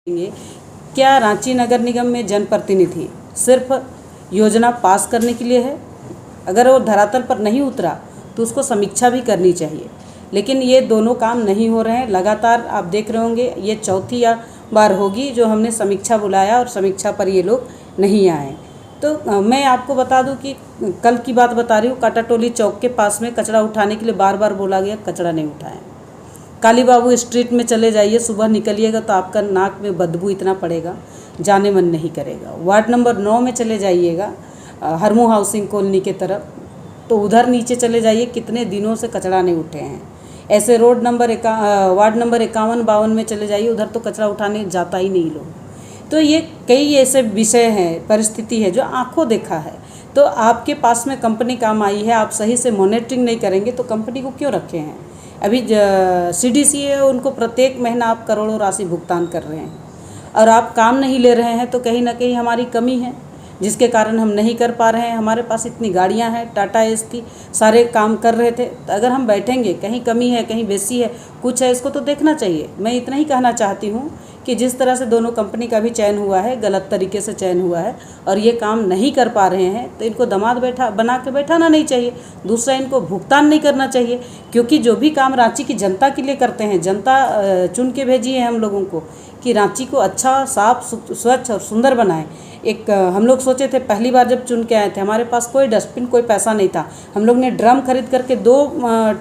देंगे। क्या रांची नगर निगम में जनप्रतिनिधि सिर्फ योजना पास करने के लिए है? अगर वो धरातल पर नहीं उतरा तो उसको समीक्षा भी करनी चाहिए, लेकिन ये दोनों काम नहीं हो रहे हैं। लगातार आप देख रहे होंगे ये चौथी बार होगी जो हमने समीक्षा बुलाया और समीक्षा पर ये लोग नहीं आए। तो मैं आपको बता दूं कि कल की बात बता रही हूँ, काटाटोली चौक के पास में कचरा उठाने के लिए बार बार बोला गया, कचरा नहीं उठाएं। काली बाबू स्ट्रीट में चले जाइए, सुबह निकलिएगा तो आपका नाक में बदबू इतना पड़ेगा, जाने मन नहीं करेगा। वार्ड नंबर 9 में चले जाइएगा, हरमू हाउसिंग कॉलोनी के तरफ, तो उधर नीचे चले जाइए, कितने दिनों से कचरा नहीं उठे हैं। ऐसे वार्ड नंबर 51-52 में चले जाइए, उधर तो कचरा उठाने जाता ही नहीं लोग। तो ये कई ऐसे विषय हैं, परिस्थिति है जो आंखों देखा है। तो आपके पास में कंपनी काम आई है, आप सही से मॉनिटरिंग नहीं करेंगे तो कंपनी को क्यों रखे हैं? अभी CDC है, उनको प्रत्येक महीना आप करोड़ों राशि भुगतान कर रहे हैं और आप काम नहीं ले रहे हैं, तो कहीं ना कहीं हमारी कमी है जिसके कारण हम नहीं कर पा रहे हैं। हमारे पास इतनी गाड़ियां हैं, टाटा एस थी, सारे काम कर रहे थे। तो अगर हम बैठेंगे, कहीं कमी है, कहीं बेसी है, कुछ है, इसको तो देखना चाहिए। मैं इतना ही कहना चाहती हूँ कि जिस तरह से दोनों कंपनी का भी चयन हुआ है, गलत तरीके से चयन हुआ है और ये काम नहीं कर पा रहे हैं, तो इनको दामाद बना के बैठाना नहीं चाहिए। दूसरा, इनको भुगतान नहीं करना चाहिए, क्योंकि जो भी काम रांची की जनता के लिए करते हैं, जनता चुन के भेजी है हम लोगों को कि रांची को अच्छा, साफ, स्वच्छ और सुंदर बनाएं। एक हम लोग सोचे थे, पहली बार जब चुन के आए थे, हमारे पास कोई डस्टबिन, कोई पैसा नहीं था। हम लोग ने ड्रम खरीद करके 2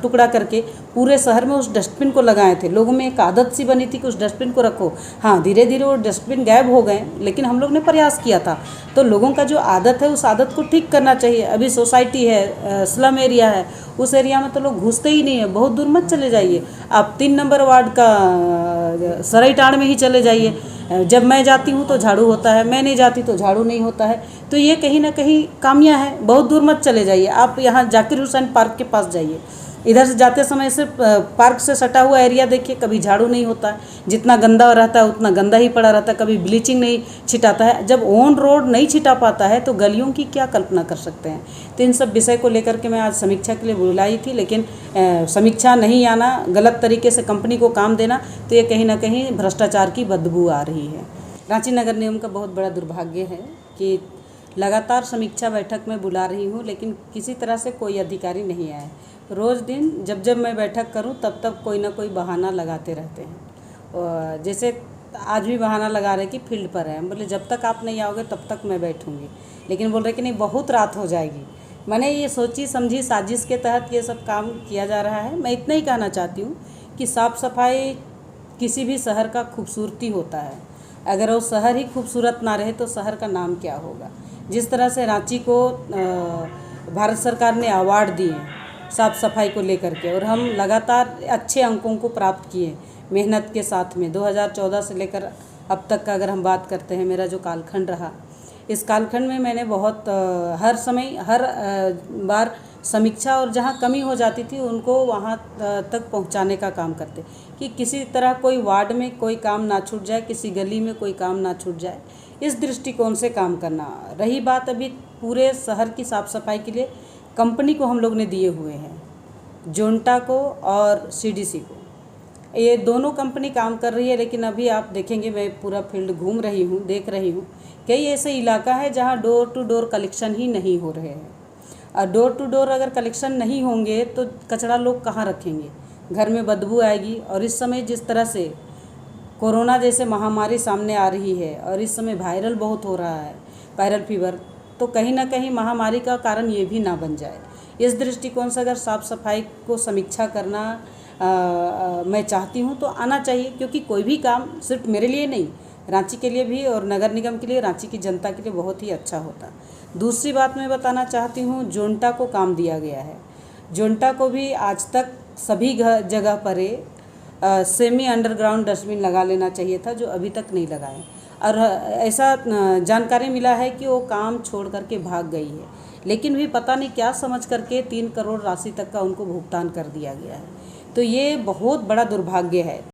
टुकड़ा करके पूरे शहर में उस डस्टबिन को लगाए थे। लोगों में एक आदत सी बनी थी कि उस डस्टबिन को रखो। हाँ, धीरे धीरे वो डस्टबिन गायब हो गए, लेकिन हम लोग ने प्रयास किया था। तो लोगों का जो आदत है, उस आदत को ठीक करना चाहिए। अभी सोसाइटी है, स्लम एरिया है, उस एरिया में तो लोग घुसते ही नहीं है। बहुत दूर मत चले जाइए, आप 3 नंबर वार्ड का सरईटाड़ में ही चले जाइए। जब मैं जाती हूँ तो झाड़ू होता है, मैं नहीं जाती तो झाड़ू नहीं होता है। तो ये कहीं ना कहीं कामियाँ हैं। बहुत दूर मत चले जाइए, आप यहाँ जाकिर हुसैन पार्क के पास जाइए, इधर से जाते समय सिर्फ पार्क से सटा हुआ एरिया देखिए, कभी झाड़ू नहीं होता है। जितना गंदा रहता है उतना गंदा ही पड़ा रहता है, कभी ब्लीचिंग नहीं छिटाता है। जब ऑन रोड नहीं छिटा पाता है तो गलियों की क्या कल्पना कर सकते हैं। तो इन सब विषय को लेकर के मैं आज समीक्षा के लिए बुलाई थी, लेकिन समीक्षा नहीं आना, गलत तरीके से कंपनी को काम देना, तो ये कहीं ना कहीं भ्रष्टाचार की बदबू आ रही है। रांची नगर निगम का बहुत बड़ा दुर्भाग्य है कि लगातार समीक्षा बैठक में बुला रही हूँ, लेकिन किसी तरह से कोई अधिकारी नहीं आए। रोज़ दिन जब मैं बैठक करूं तब कोई ना कोई बहाना लगाते रहते हैं। और जैसे आज भी बहाना लगा रहे कि फील्ड पर है। बोले जब तक आप नहीं आओगे तब तक मैं बैठूंगी, लेकिन बोल रहे कि नहीं, बहुत रात हो जाएगी। मैंने ये सोची समझी साजिश के तहत ये सब काम किया जा रहा है। मैं इतना ही कहना चाहती हूँ कि साफ़ सफाई किसी भी शहर का खूबसूरती होता है। अगर वो शहर ही खूबसूरत ना रहे तो शहर का नाम क्या होगा। जिस तरह से रांची को भारत सरकार ने अवार्ड दिए साफ़ सफाई को लेकर के, और हम लगातार अच्छे अंकों को प्राप्त किए मेहनत के साथ में। 2014 से लेकर अब तक का अगर हम बात करते हैं, मेरा जो कालखंड रहा, इस कालखंड में मैंने बहुत हर समय हर बार समीक्षा और जहाँ कमी हो जाती थी उनको वहाँ तक पहुँचाने का काम करते कि किसी तरह कोई वार्ड में कोई काम ना छूट जाए, किसी गली में कोई काम ना छूट जाए। इस दृष्टिकोण से काम करना। रही बात अभी पूरे शहर की साफ़ सफाई के लिए कंपनी को हम लोग ने दिए हुए हैं, जोंटा को और CDC को। ये दोनों कंपनी काम कर रही है, लेकिन अभी आप देखेंगे, मैं पूरा फील्ड घूम रही हूँ, देख रही हूँ, कई ऐसे इलाका है जहाँ डोर टू डोर कलेक्शन ही नहीं हो रहे हैं। और डोर टू डोर अगर कलेक्शन नहीं होंगे तो कचरा लोग कहाँ रखेंगे, घर में बदबू आएगी। और इस समय जिस तरह से कोरोना जैसे महामारी सामने आ रही है और इस समय वायरल बहुत हो रहा है, वायरल फीवर, तो कहीं ना कहीं महामारी का कारण ये भी ना बन जाए। इस दृष्टिकोण से अगर साफ़ सफाई को समीक्षा करना मैं चाहती हूँ तो आना चाहिए, क्योंकि कोई भी काम सिर्फ मेरे लिए नहीं, रांची के लिए भी और नगर निगम के लिए, रांची की जनता के लिए बहुत ही अच्छा होता। दूसरी बात मैं बताना चाहती हूँ, जोंटा को काम दिया गया है। जोंटा को भी आज तक सभी जगह पर सेमी अंडरग्राउंड डस्टबिन लगा लेना चाहिए था, जो अभी तक नहीं लगाए। और ऐसा जानकारी मिला है कि वो काम छोड़ करके भाग गई है, लेकिन भी पता नहीं क्या समझ करके 3 करोड़ राशि तक का उनको भुगतान कर दिया गया है। तो ये बहुत बड़ा दुर्भाग्य है।